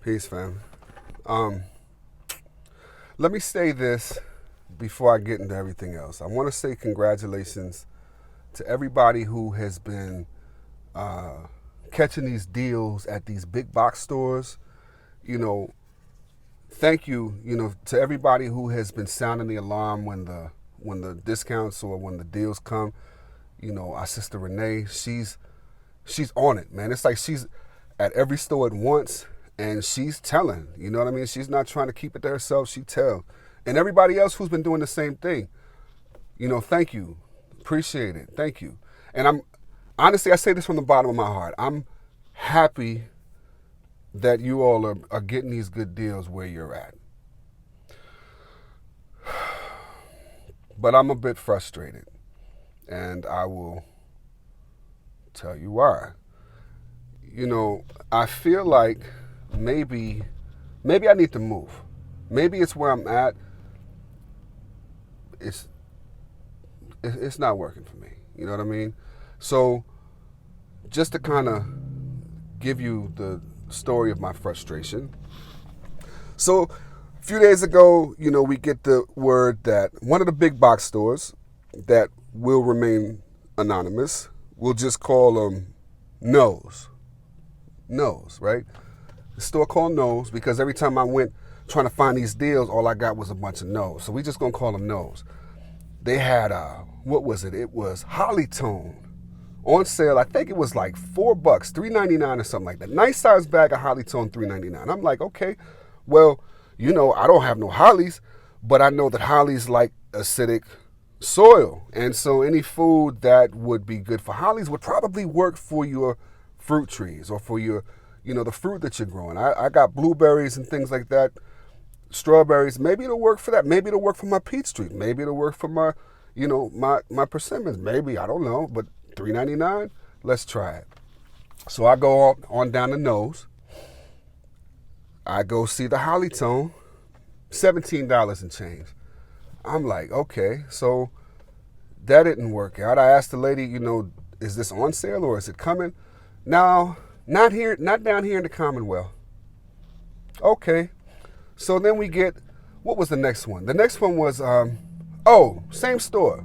Peace, fam. Um, Let me say this before I get into everything else. I want to say congratulations to everybody who has been uh, catching these deals at these big box stores. You know, thank you. To everybody who has been sounding the alarm when the discounts or when the deals come. Our sister Renee, she's on it, man. It's like she's at every store at once and she's telling, you know what I mean? She's not trying to keep it to herself, she tells. And everybody else who's been doing the same thing, thank you. Appreciate it. Thank you. And I'm honestly, I say this from the bottom of my heart. I'm happy that you all are getting these good deals where you're at. But I'm a bit frustrated. And I will tell you why. I feel like maybe I need to move. Maybe it's where I'm at. It's not working for me. You know what I mean? So just to kind of give you the story of my frustration. So a few days ago, we get the word that one of the big box stores that will remain anonymous, we'll just call them Nose. Nose, right? The store called Nose because every time I went trying to find these deals, all I got was a bunch of Nose. So we just gonna call them Nose. They had what was it? It was Hollytone on sale. I think it was like $4, $3.99 or something like that. Nice size bag of Hollytone, $3.99. I'm like, okay, well, I don't have no Hollies, but I know that Hollies like acidic soil. And so any food that would be good for Hollies would probably work for your fruit trees or for your, the fruit that you're growing. I got blueberries and things like that, strawberries. Maybe it'll work for that. Maybe it'll work for my peach tree. Maybe it'll work for my, my persimmons. Maybe, I don't know, but $3.99, let's try it. So I go on down the Nose. I go see the Hollytone, $17 and change. I'm like, okay, so that didn't work out. I asked the lady, is this on sale or is it coming? No, not here, not down here in the Commonwealth. Okay, so then we get, what was the next one? The next one was, same store,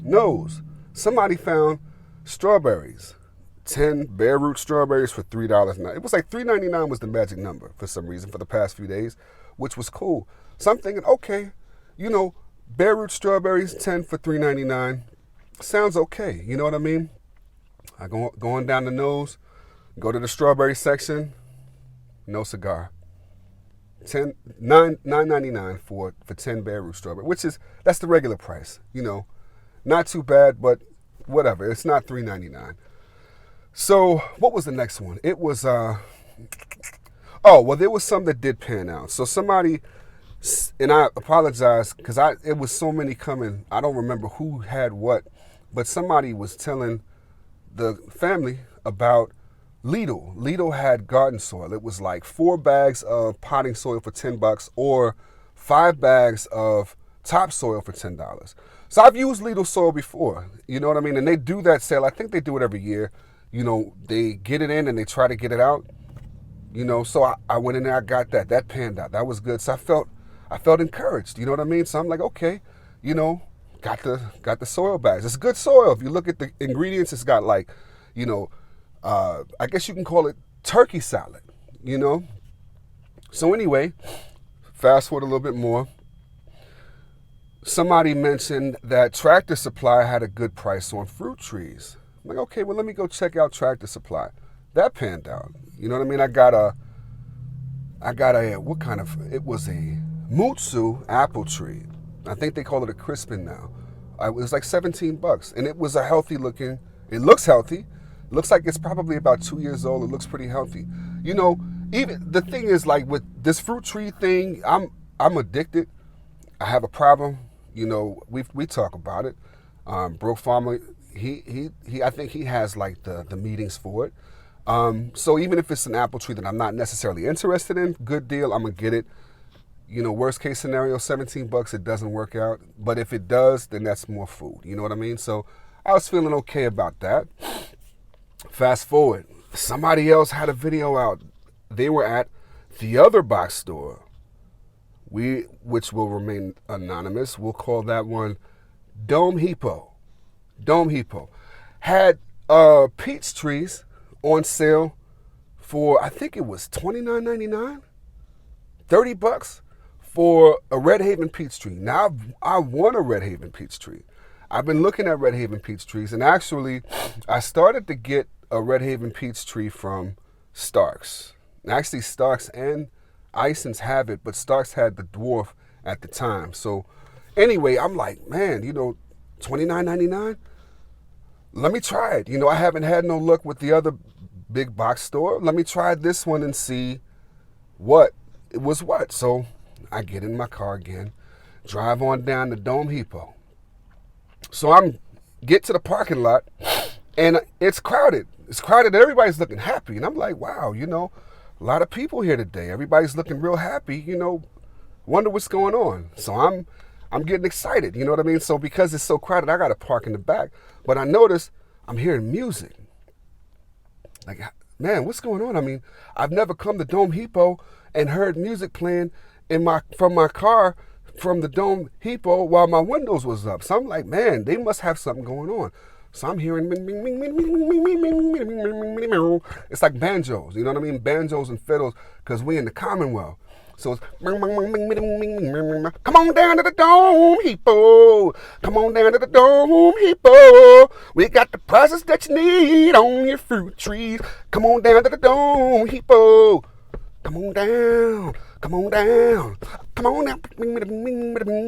Nose. Somebody found strawberries, 10 bare root strawberries for $3 now. It was like $3.99 was the magic number for some reason for the past few days, which was cool. So I'm thinking, okay, bare root strawberries, 10 for $3.99. Sounds okay, you know what I mean? I go on down the Nose, go to the strawberry section, no cigar. $9.99 for 10 bare root strawberry, that's the regular price, Not too bad, but whatever. It's not $3.99. So what was the next one? It was, there was some that did pan out. So somebody, and I apologize because it was so many coming. I don't remember who had what, but somebody was telling the family about Lidl. Lidl had garden soil. It was like 4 bags of potting soil for $10 or 5 bags of topsoil for $10. So I've used Lidl soil before, you know what I mean? And they do that sale. I think they do it every year. They get it in and they try to get it out. So I went in there, I got that. That panned out. That was good. So I felt encouraged, you know what I mean? So I'm like, okay, got the soil bags. It's good soil. If you look at the ingredients, it's got like, I guess you can call it turkey salad, So anyway, fast forward a little bit more. Somebody mentioned that Tractor Supply had a good price on fruit trees. I'm like, okay, well, let me go check out Tractor Supply. That panned out. You know what I mean? I got a, it was a Mutsu apple tree. I think they call it a Crispin now. It was like $17, and it was a healthy looking, it looks healthy. It looks like it's probably about 2 years old. It looks pretty healthy. Even the thing is, like with this fruit tree thing, I'm addicted. I have a problem. We talk about it. Broke Farmer, he I think he has like the meetings for it. So even if it's an apple tree that I'm not necessarily interested in, good deal, I'm gonna get it. Worst case scenario, $17, it doesn't work out. But if it does, then that's more food. You know what I mean? So I was feeling okay about that. Fast forward, somebody else had a video out. They were at The other box store, which will remain anonymous, we'll call that one Dome Depot. Dome Depot had peach trees on sale for, I think it was $29.99, $30 for a Red Haven peach tree. Now I want a Red Haven peach tree. I've been looking at Red Haven peach trees, and actually I started to get a Red Haven peach tree from Starks. Actually, Starks and Ison's have it, but Starks had the dwarf at the time. So anyway, I'm like, man, $29.99? Let me try it. I haven't had no luck with the other big box store. Let me try this one and see what it was what. So I get in my car again, drive on down to Dome Depot. So I'm get to the parking lot, and it's crowded. It's crowded, and everybody's looking happy. And I'm like, wow, a lot of people here today. Everybody's looking real happy. Wonder what's going on. So I'm getting excited. You know what I mean? So because it's so crowded, I got to park in the back. But I notice I'm hearing music. Like, man, what's going on? I mean, I've never come to Dome Depot and heard music playing from my car from the Dome Depot while my windows was up. So I'm like, man, they must have something going on. So I'm hearing, it's like banjos, you know what I mean? Banjos and fiddles, because we in the Commonwealth. So it's, come on down to the Dome Depot. Come on down to the Dome Depot. We got the prices that you need on your fruit trees. Come on down to the Dome Depot. Come on down. Come on down. Come on down.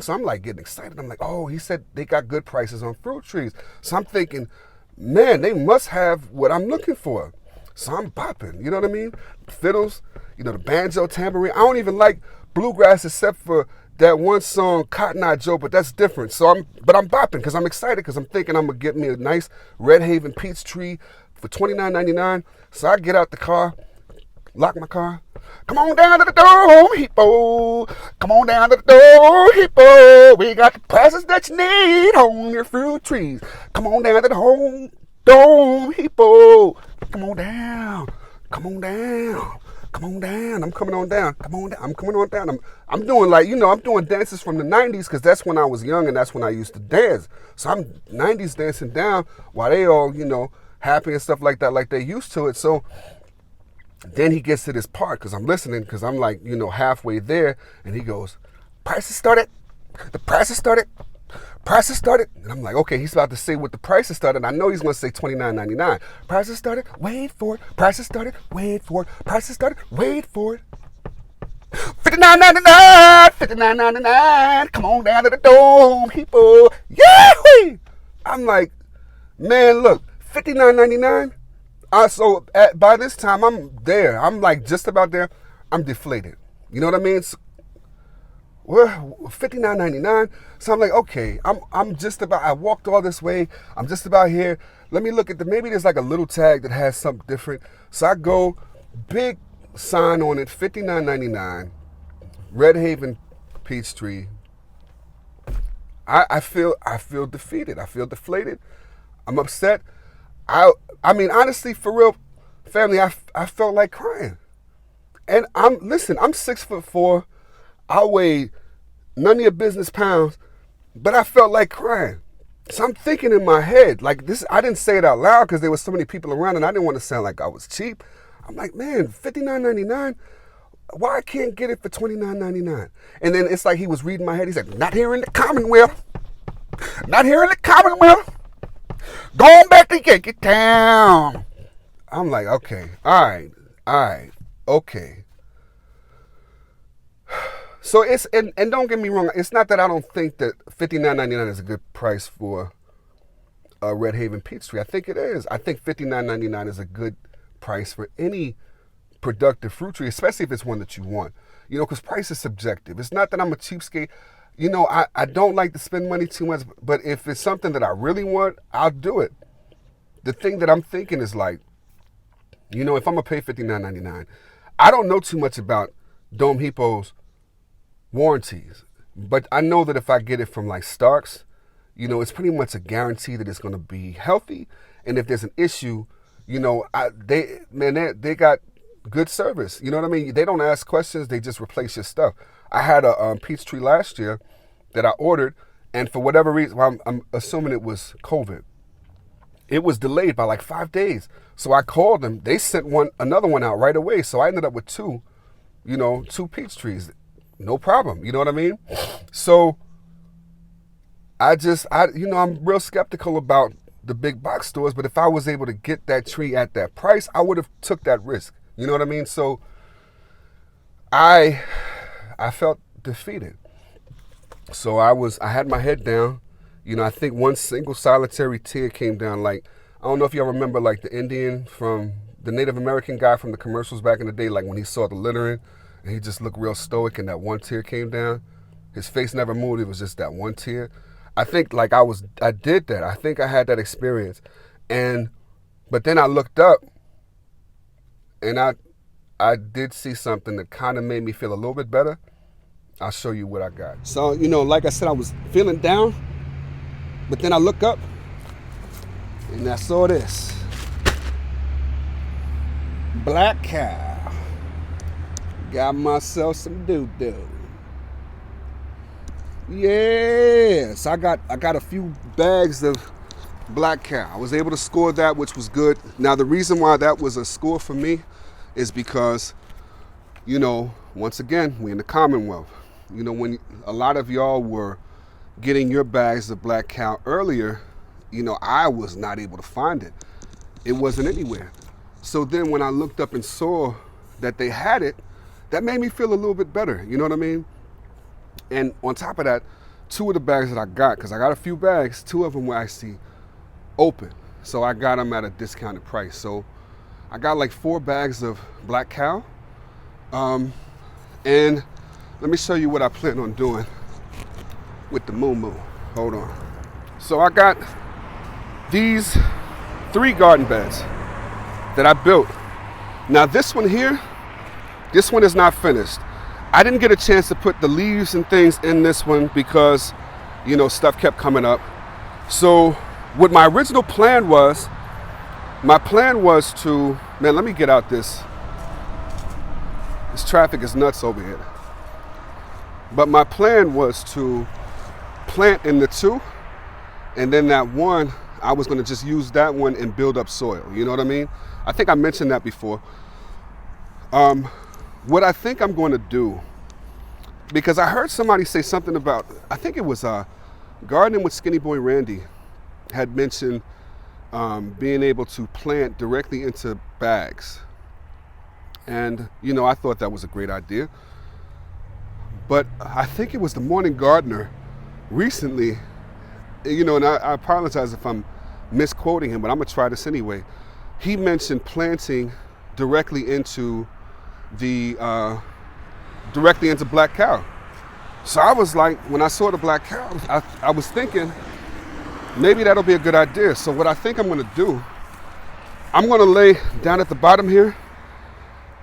So I'm like getting excited. I'm like, oh, he said they got good prices on fruit trees. So I'm thinking, man, they must have what I'm looking for. So I'm bopping, you know what I mean? Fiddles, the banjo, tambourine. I don't even like bluegrass except for that one song, Cotton Eye Joe, but that's different. So I'm bopping because I'm excited because I'm thinking I'm going to get me a nice Red Haven peach tree for $29.99. So I get out the car, lock my car. Come on down to the Dome Depot. Come on down to the Dome Depot. We got the prices that you need on your fruit trees. Come on down to the Dome Depot. Come on down. Come on down. Come on down. I'm coming on down. Come on down. I'm coming on down. I'm doing I'm doing dances from the 90s because that's when I was young and that's when I used to dance. So I'm 90s dancing down while they all, happy and stuff like that, like they used to it. So then he gets to this part because I'm listening because I'm like, halfway there, and he goes, prices started. The prices started. Prices started. And I'm like, okay, he's about to say what the prices started. I know he's going to say $29.99. Prices started. Wait for it. Prices started. Wait for it. Prices started. Wait for it. $59.99. $59.99. Come on down to the Dome Depot. Yahoo! I'm like, man, look, $59.99. So by this time, I'm there. I'm like just about there. I'm deflated. You know what I mean? So, we're $59.99. So I'm like, okay, I'm just about, I walked all this way. I'm just about here. Let me look at maybe there's like a little tag that has something different. So I go, big sign on it, $59.99, Red Haven peach tree. I feel defeated. I feel deflated. I'm upset. I mean, honestly, for real, family, I felt like crying. And I'm 6'4". I weigh none of your business pounds, but I felt like crying. So I'm thinking in my head, like this, I didn't say it out loud because there was so many people around and I didn't want to sound like I was cheap. I'm like, man, $59.99? Why I can't get it for $29.99? And then it's like he was reading my head. He's like, not here in the Commonwealth. Not here in the Commonwealth. Going back to Yankee Town. I'm like, okay, all right, okay. So it's, and don't get me wrong, it's not that I don't think that $59.99 is a good price for a Red Haven peach tree. I think it is. I think $59.99 is a good price for any productive fruit tree, especially if it's one that you want. Because price is subjective. It's not that I'm a cheapskate. I don't like to spend money too much, but if it's something that I really want, I'll do it. The thing that I'm thinking is like, if I'm going to pay $59.99, I don't know too much about Dome Depot's warranties, but I know that if I get it from like Starks, it's pretty much a guarantee that it's going to be healthy. And if there's an issue, they got good service. You know what I mean? They don't ask questions, they just replace your stuff. I had a peach tree last year that I ordered, and for whatever reason, well, I'm assuming it was COVID, it was delayed by like 5 days. So I called them. They sent another one out right away. So I ended up with two peach trees. No problem. You know what I mean? So I'm real skeptical about the big box stores, but if I was able to get that tree at that price, I would have took that risk. You know what I mean? So I felt defeated. So I had my head down. I think one single solitary tear came down. Like, I don't know if y'all remember, like the Native American guy from the commercials back in the day, like when he saw the littering and he just looked real stoic and that one tear came down. His face never moved. It was just that one tear. I think like I did that. I think I had that experience. But then I looked up and I did see something that kind of made me feel a little bit better. I'll show you what I got. So, like I said, I was feeling down. But then I look up, and I saw this. Black cow. Got myself some doo-doo. Yes, I got a few bags of black cow. I was able to score that, which was good. Now, the reason why that was a score for me is because, once again, we in the Commonwealth. When a lot of y'all were getting your bags of black cow earlier, I was not able to find it. It wasn't anywhere. So then when I looked up and saw that they had it, that made me feel a little bit better. You know what I mean? And on top of that, 2 of the bags that I got, because I got a few bags, 2 of them were actually open. So I got them at a discounted price. So I got like 4 bags of black cow. And let me show you what I plan on doing with the moo. Hold on. So I got these 3 garden beds that I built. Now this one here, this one is not finished. I didn't get a chance to put the leaves and things in this one because, stuff kept coming up. So what my original plan was, to, man, let me get out this traffic is nuts over here. But my plan was to plant in the 2, and then that one, I was going to just use that one and build up soil. You know what I mean? I think I mentioned that before. What I think I'm going to do, because I heard somebody say something about, I think it was Gardening with Skinny Boy Randy had mentioned being able to plant directly into bags. And, I thought that was a great idea. But I think it was the Morning Gardener recently, and I apologize if I'm misquoting him, but I'm going to try this anyway. He mentioned planting directly into black cow. So I was like, when I saw the black cow, I was thinking, maybe that'll be a good idea. So what I think I'm going to do, I'm going to lay down at the bottom here,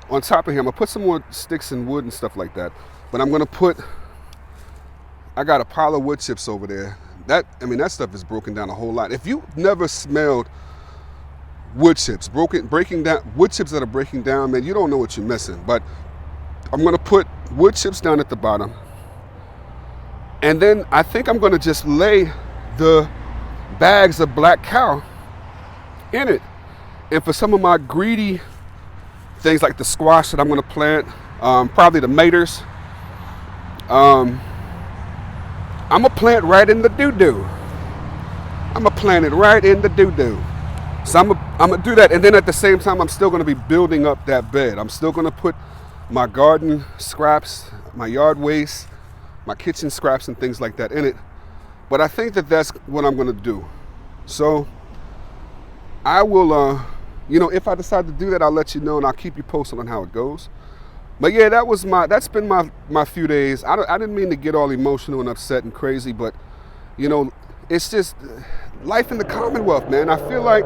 on top of here, I'm going to put some more sticks and wood and stuff like that. But I'm going to I got a pile of wood chips over there. That stuff is broken down a whole lot. If you've never smelled wood chips, breaking down, wood chips that are breaking down, man, you don't know what you're missing. But I'm going to put wood chips down at the bottom. And then I think I'm going to just lay the bags of black cow in it. And for some of my greedy things like the squash that I'm going to plant, probably the tomatoes, I'm going to plant right in the doo-doo. I'm going to plant it right in the doo-doo. So I'm going to do that. And then at the same time, I'm still going to be building up that bed. I'm still going to put my garden scraps, my yard waste, my kitchen scraps and things like that in it. But I think that that's what I'm going to do. So I will, if I decide to do that, I'll let you know and I'll keep you posted on how it goes. But yeah, that's been my few days. I didn't mean to get all emotional and upset and crazy, but it's just life in the Commonwealth, man. I feel like,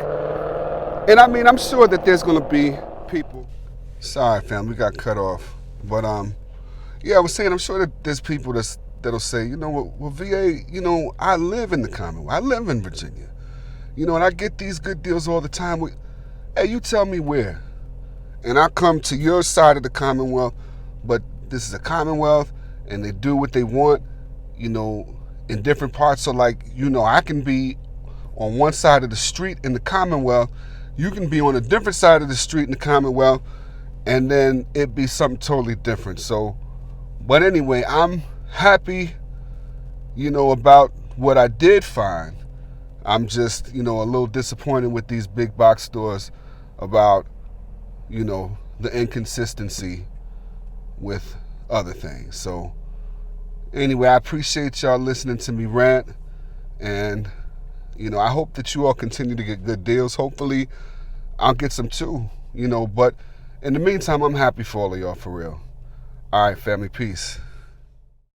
and I'm sure that there's gonna be people. Sorry, fam, we got cut off. But yeah, I was saying I'm sure that there's people that'll say, well, VA, I live in the Commonwealth. I live in Virginia. And I get these good deals all the time. Hey, you tell me where. and I come to your side of the Commonwealth, but this is a Commonwealth and they do what they want, you know, in different parts. So like, you know, I can be on one side of the street in the Commonwealth, you can be on a different side of the street in the Commonwealth, and then it be something totally different. So, but anyway, I'm happy, you know, about what I did find. I'm just, you know, a little disappointed with these big box stores about, you know, the inconsistency with other things. So anyway, I appreciate y'all listening to me rant, and you know, I hope that you all continue to get good deals. Hopefully I'll get some too, you know, but in the meantime, I'm happy for all of y'all, for real. All right, family, peace.